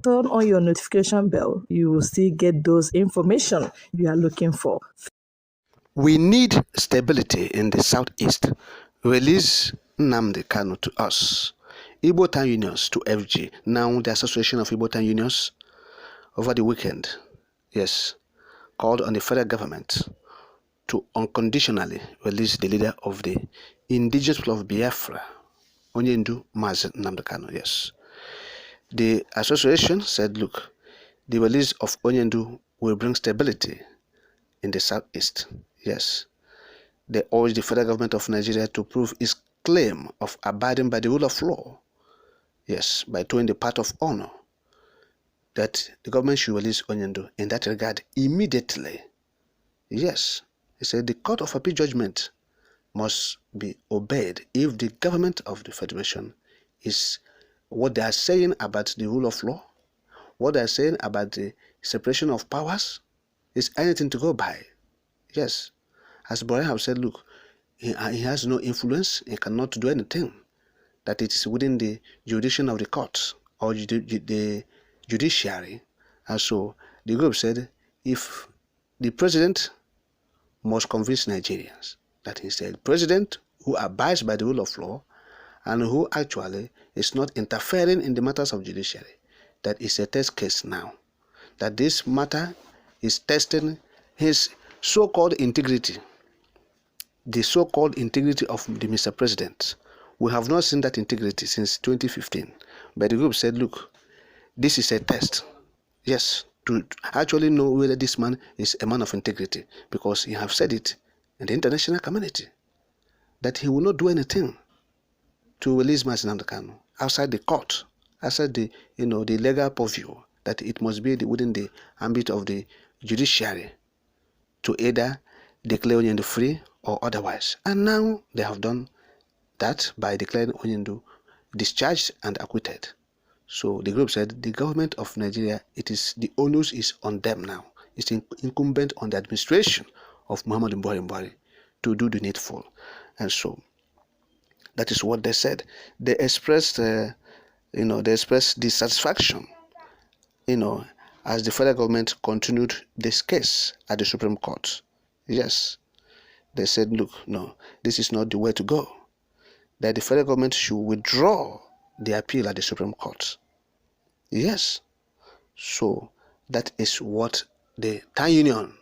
turn on your notification bell. You will still get those information you are looking for. We need stability in the southeast. Release Nnamdi Kanu to us. Igbo Town Unions to FG. Now the Association of Igbo Town Unions over the weekend, yes, called on the federal government to unconditionally release the leader of the indigenous people of Biafra, Onyendu Mazi Nnamdi Kanu. Yes. The association said, look, the release of Onyendu will bring stability in the southeast. Yes. They urge the federal government of Nigeria to prove its claim of abiding by the rule of law. Yes, by towing the path of honor, that the government should release Onyendu in that regard immediately. Yes, he said the Court of Appeal judgment must be obeyed if the government of the Federation is what they are saying about the rule of law, what they are saying about the separation of powers, is anything to go by. Yes, as Buhari have said, look, he has no influence, he cannot do anything, that it is within the jurisdiction of the courts or the judiciary. And so the group said, if the president must convince Nigerians that he's a president who abides by the rule of law and who actually is not interfering in the matters of judiciary, that is a test case now, that this matter is testing his so-called integrity, the so-called integrity of the Mr. President. We have not seen that integrity since 2015. But the group said, look, this is a test. Yes, to actually know whether this man is a man of integrity, because he have said it in the international community that he will not do anything to release Mazi Nnamdi Kanu outside the court, outside the the legal purview, that it must be within the ambit of the judiciary to either declare Onyendu free or otherwise. And now they have done that by declaring Onyendu discharged and acquitted. So the group said the government of Nigeria, the onus is on them now. It's incumbent on the administration of Muhammadu Buhari to do the needful. And so that is what they said. They expressed dissatisfaction, as the federal government continued this case at the Supreme Court. Yes, they said, look, no, this is not the way to go. That the federal government should withdraw the appeal at the Supreme Court. Yes. So that is what the town union,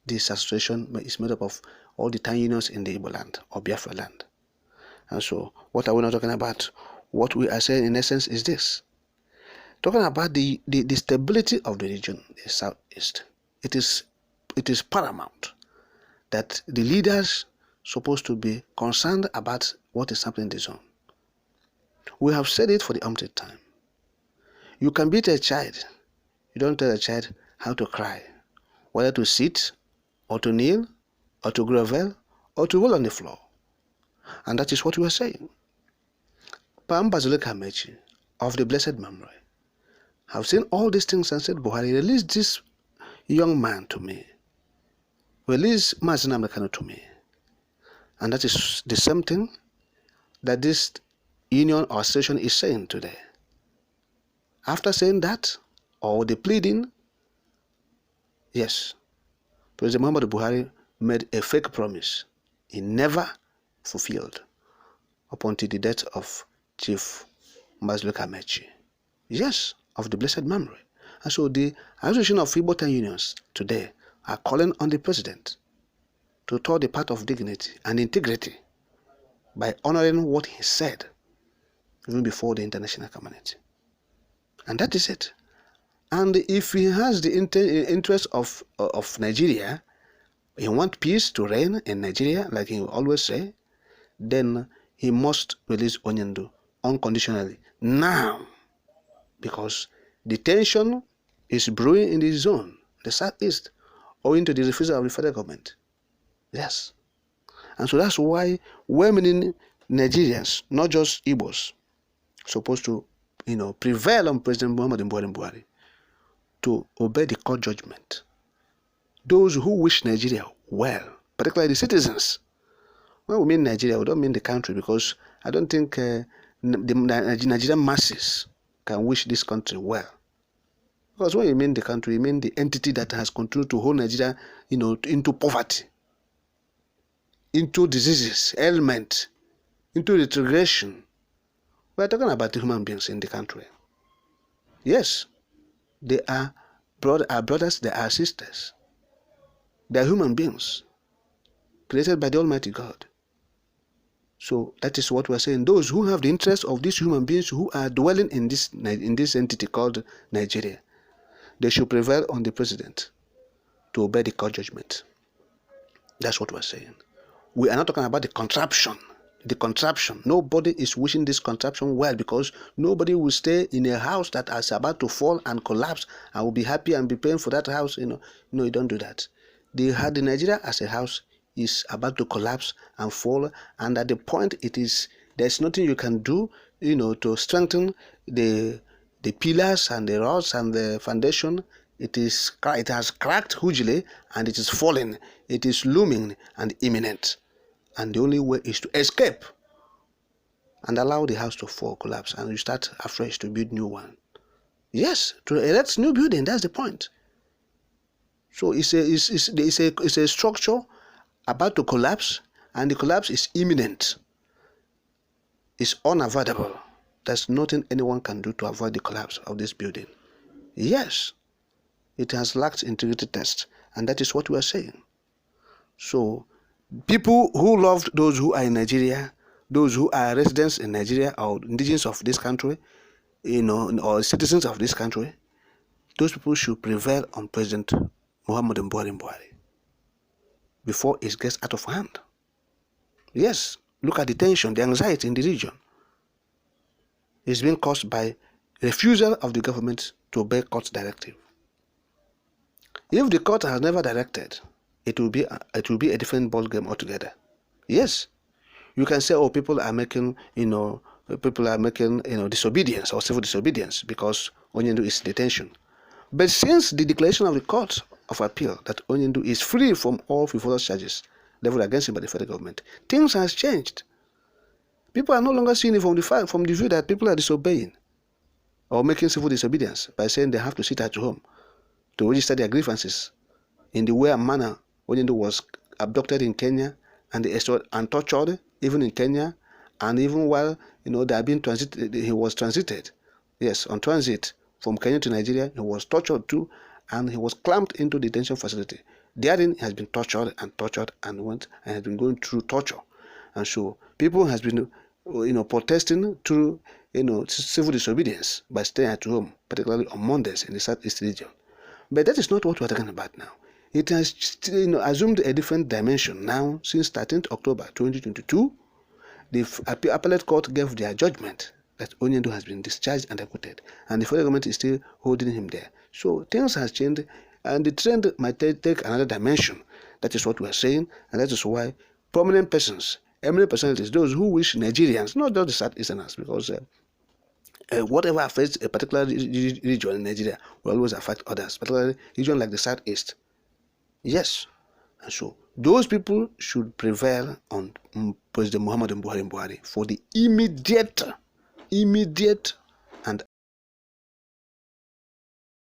this association is made up of all the town unions in the Igbo land or Biafra land. And so what are we not talking about? What we are saying in essence is this. Talking about the stability of the region, the southeast. It is paramount that the leaders supposed to be concerned about what is happening in the zone. We have said it for the umpteenth time. You can beat a child. You don't tell a child how to cry, whether to sit or to kneel or to grovel or to roll on the floor. And that is what we are saying. Pam Bazilika Mechi of the blessed memory have seen all these things and said, Buhari, release this young man to me. Release Mazi Nnamdi Kanu to me. And that is the same thing that this union or association is saying today. After saying that, or the pleading, yes, President Muhammadu Buhari made a fake promise he never fulfilled up until the death of Chief Bazilika Mechi. Yes, of the blessed memory. And so the Association of Igbo Town Unions today are calling on the president to tow the path of dignity and integrity by honoring what he said even before the international community. And that is it. And if he has the interest of Nigeria, he wants peace to reign in Nigeria, like he will always say, then he must release Onyendu unconditionally now, because the tension is brewing in the zone, the southeast, owing to the refusal of the federal government. Yes. And so that's why many Nigerians, not just Igbos, supposed to prevail on President Muhammadu Buhari to obey the court judgment. Those who wish Nigeria well, particularly the citizens. When we mean Nigeria, we don't mean the country, because I don't think the Nigerian masses can wish this country well. Because when you mean the country, you mean the entity that has continued to hold Nigeria, into poverty, into diseases, ailment, into retrogression. We are talking about the human beings in the country. Yes, they are our brothers, they are sisters. They are human beings created by the Almighty God. So that is what we are saying. Those who have the interest of these human beings who are dwelling in this entity called Nigeria, they should prevail on the president to obey the court judgment. That's what we're saying. We are not talking about the contraption. The contraption. Nobody is wishing this contraption well, because nobody will stay in a house that is about to fall and collapse and will be happy and be paying for that house. You don't do that. The Nigeria as a house is about to collapse and fall, and at the point there's nothing you can do, to strengthen the pillars and the rods and the foundation. It has cracked hugely and it is falling. It is looming and imminent. And the only way is to escape and allow the house to fall, collapse, and you start afresh to build new one. Yes, to erect new building. That's the point. So it's a structure about to collapse, and the collapse is imminent. It's unavoidable. There's nothing anyone can do to avoid the collapse of this building. Yes, it has lacked integrity test, and that is what we are saying. So people who loved those who are in Nigeria, those who are residents in Nigeria or indigenous of this country, or citizens of this country, those people should prevail on President Muhammadu Buhari before it gets out of hand. Yes, look at the tension, the anxiety in the region. It's being caused by refusal of the government to obey court directive. If the court has never directed, it will be a different ball game altogether. Yes, you can say, people are making disobedience or civil disobedience because Onyendu is in detention. But since the declaration of the Court of Appeal that Onyendu is free from all frivolous charges leveled against him by the federal government, things has changed. People are no longer seeing it from the view that people are disobeying or making civil disobedience by saying they have to sit at home to register their grievances in the way and manner Onyendu was abducted in Kenya and tortured even in Kenya, and even while they are being transited, he was transited. Yes, on transit from Kenya to Nigeria, he was tortured too, and he was clamped into the detention facility. Therein, he has been tortured and has been going through torture, and so people has been protesting through civil disobedience by staying at home, particularly on Mondays in the Southeast region. But that is not what we are talking about now. It has assumed a different dimension now since 13th October 2022. The appellate court gave their judgment that Onyendu has been discharged and acquitted, and the federal government is still holding him there. So things have changed, and the trend might take another dimension. That is what we are saying, and that is why prominent persons, eminent personalities, those who wish Nigerians, not just the Southeasterners, because whatever affects a particular region in Nigeria will always affect others, particularly region like the Southeast. Yes, and so those people should prevail on President Muhammadu Buhari for the immediate and